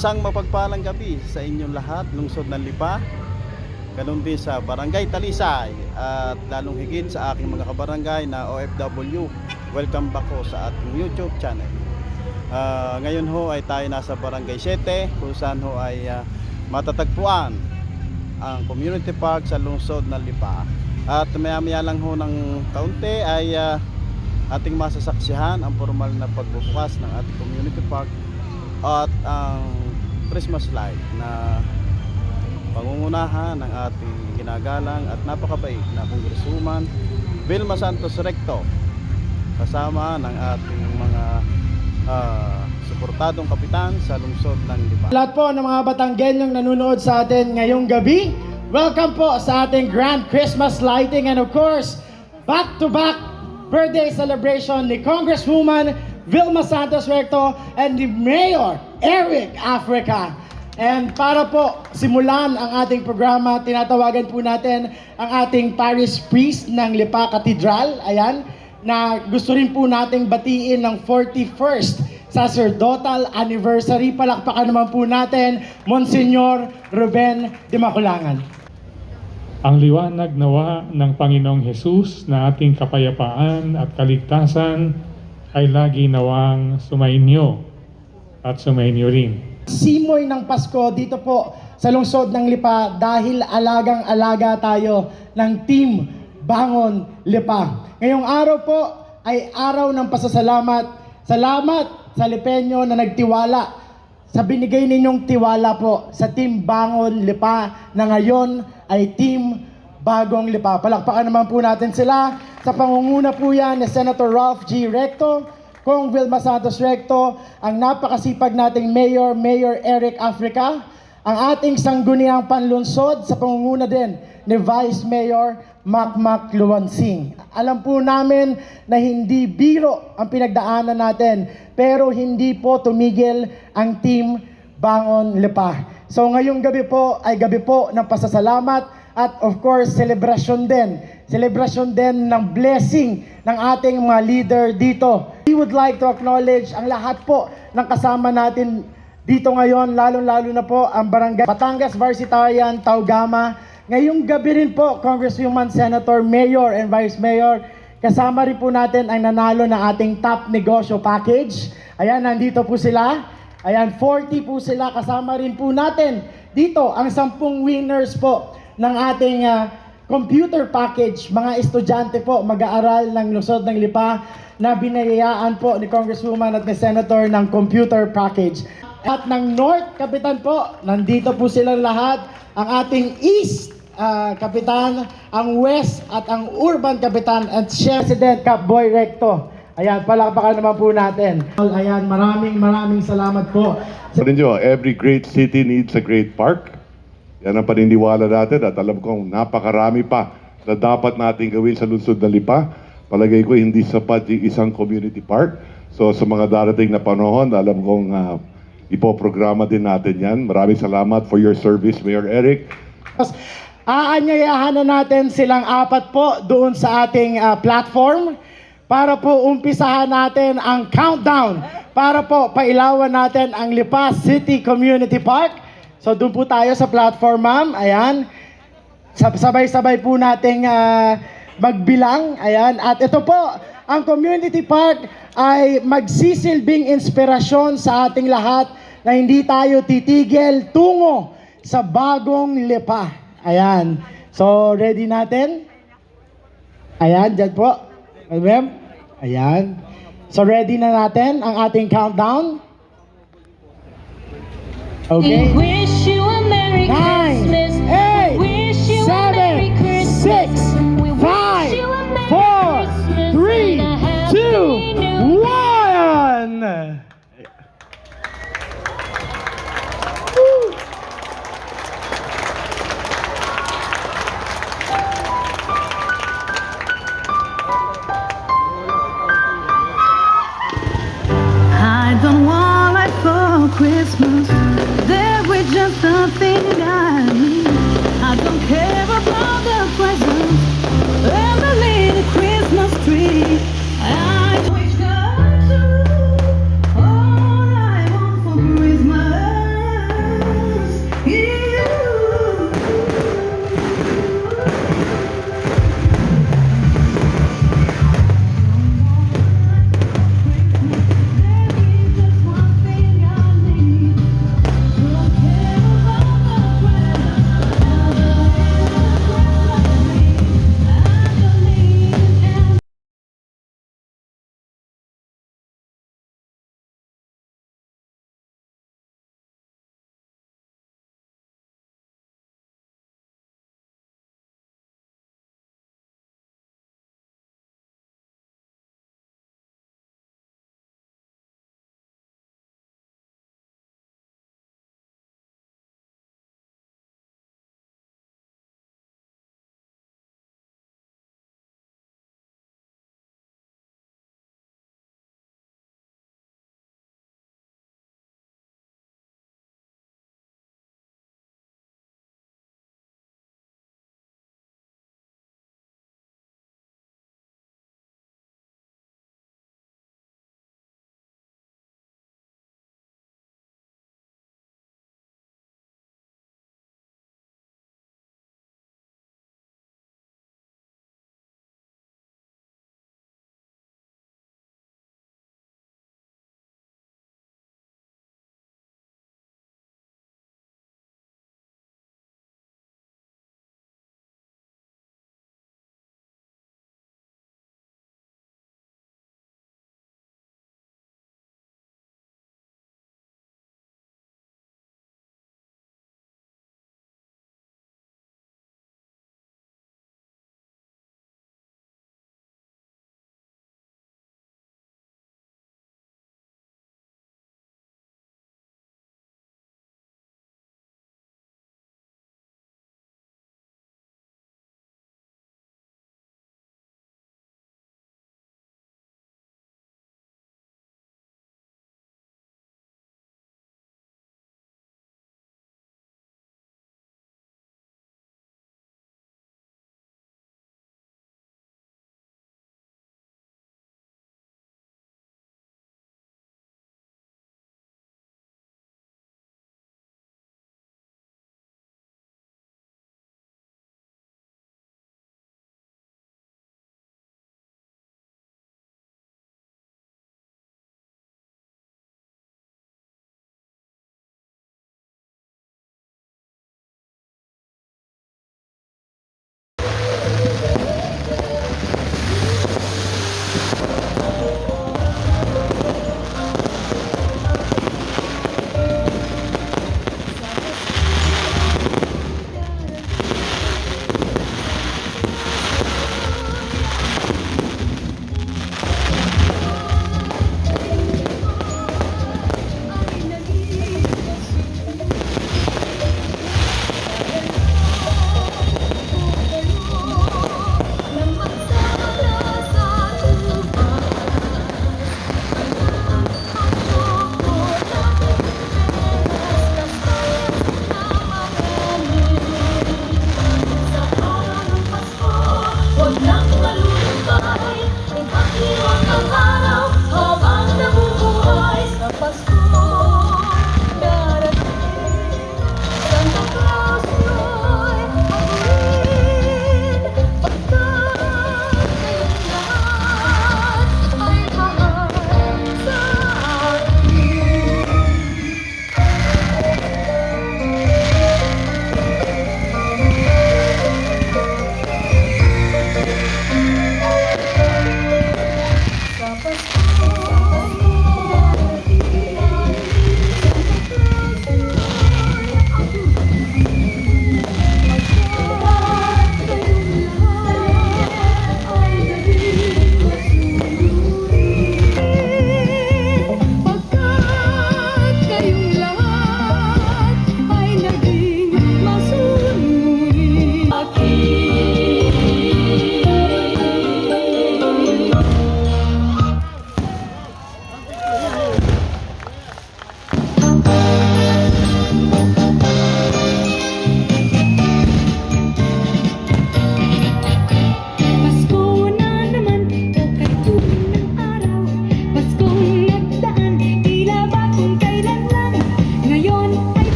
Isang mapagpalang gabi sa inyong lahat, lungsod ng Lipa, ganun din sa Barangay Talisay, at lalong higit sa aking mga kabarangay na OFW. Welcome back ko sa ating YouTube channel. Ngayon ho ay tayo nasa Barangay 7, kung saan ho ay matatagpuan ang community park sa lungsod ng Lipa. At maya-maya lang ho ng kaunti ay ating masasaksihan ang formal na pagbubukas ng ating community park at ang Christmas light na pangungunahan ng ating ginagalang at napakabait na Congresswoman Vilma Santos Recto, kasama ng ating mga suportadong kapitan sa lungsod ng Lipa. Lahat po ng mga Batanggenyong nanonood sa atin ngayong gabi, welcome po sa ating grand Christmas lighting, and of course, back-to-back birthday celebration ni Congresswoman Vilma Santos Recto and ni Mayor Eric Africa. And para po simulan ang ating programa, tinatawagan po natin ang ating parish priest ng Lipa Cathedral, ayan, na gusto rin po nating batiin ng 41st sacerdotal anniversary. Palakpakan naman po natin Monsignor Ruben de Maculangan. Ang liwanag nawa ng Panginoong Hesus na ating kapayapaan at kaligtasan ay lagi nawang sumainyo at sumainyo rin. Simoy ng Pasko dito po sa lungsod ng Lipa dahil alagang-alaga tayo ng Team Bangon Lipa. Ngayong araw po ay araw ng pasasalamat. Salamat sa Lipeño na nagtiwala sa binigay ninyong tiwala po sa Team Bangon Lipa na ngayon ay Team Bagong Lipa. Palakpakan naman po natin sila. Sa pangunguna po yan ni Senator Ralph G. Recto, Kong Vilma Santos Recto, ang napakasipag nating Mayor Eric Africa, ang ating sangguniang panlunsod sa pangunguna din ni Vice Mayor Makmak Luwansing. Alam po namin na hindi biro ang pinagdaanan natin, pero hindi po tumigil ang Team Bangon Lipa. So ngayong gabi po ay gabi po ng pasasalamat at of course celebration din ng blessing ng ating mga leader dito. We would like to acknowledge ang lahat po ng kasama natin dito ngayon, lalong-lalo na po ang Barangay Batangas Varsitarian, Taugama. Ngayong gabi rin po, Congresswoman, Senator, Mayor, and Vice Mayor, kasama rin po natin ang nanalo na ating top negosyo package. Ayan, nandito po sila. Ayan, 40 po sila. Kasama rin po natin dito ang 10 winners po ng ating computer package. Mga estudyante po, mag-aaral ng lungsod ng Lipa na binayaan po ni Congresswoman at ni Senator ng computer package. At ng North Kapitan po, nandito po silang lahat. Ang ating East Kapitan, ang West at ang Urban Kapitan at President Capboy Recto. Ayan, palakpakan naman po natin. Ayan, maraming salamat po. Every great city needs a great park. Yan ang paniniwala natin at alam kong napakarami pa na dapat natin gawin sa lungsod ng Lipa. Palagay ko hindi sapat yung isang community park. So sa mga darating na panahon, alam kong ipoprograma din natin yan. Maraming salamat for your service, Mayor Eric. Aanyayahan na natin silang apat po doon sa ating platform para po umpisahan natin ang countdown para po pailawan natin ang Lipa City Community Park. So doon po tayo sa platform, ma'am. Ayan. Sabay-sabay po nating magbilang. Ayan. At ito po, ang community park ay magsisilbing inspirasyon sa ating lahat na hindi tayo titigil tungo sa bagong Lipa. Ayan. So ready natin? Ayan, dyan po. Ma'am? Ayan. So ready na natin ang ating countdown? Okay. We wish you a Merry 9, Christmas. 8, Wish you a 7, Merry Christmas. 6, We 5, wish you a Merry 4, Christmas 3, and a Happy 2, New 1. I don't want life for Christmas. There with just the thing I need. I don't care about the presents and the little Christmas tree. I wish God to all I want for Christmas.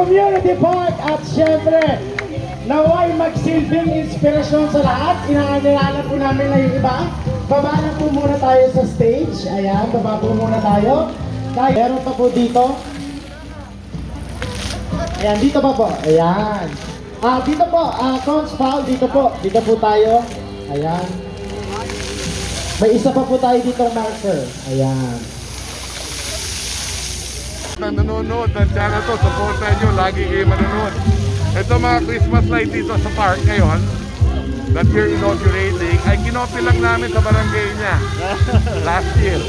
Community Park at syempre, naway magsilbing inspirasyon sa lahat. Inaalala po namin na yung iba. Baba na po muna tayo sa stage. Ayan, baba po muna tayo. Meron pa po dito. Ayan, dito pa po. Ayan. Dito po, Cons Paul, dito po tayo. Ayan. May isa pa po tayo ditong marker. Ayan. Nanonood ng channel to, supportan nyo, lagi kayo manonood. Ito mga Christmas light dito sa park ngayon that we're inaugurating ay kinopy lang namin sa barangay niya last year.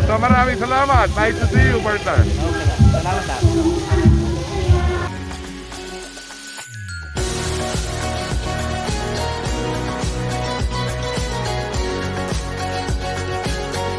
So maraming salamat. Nice to see you, Berta. Salamat.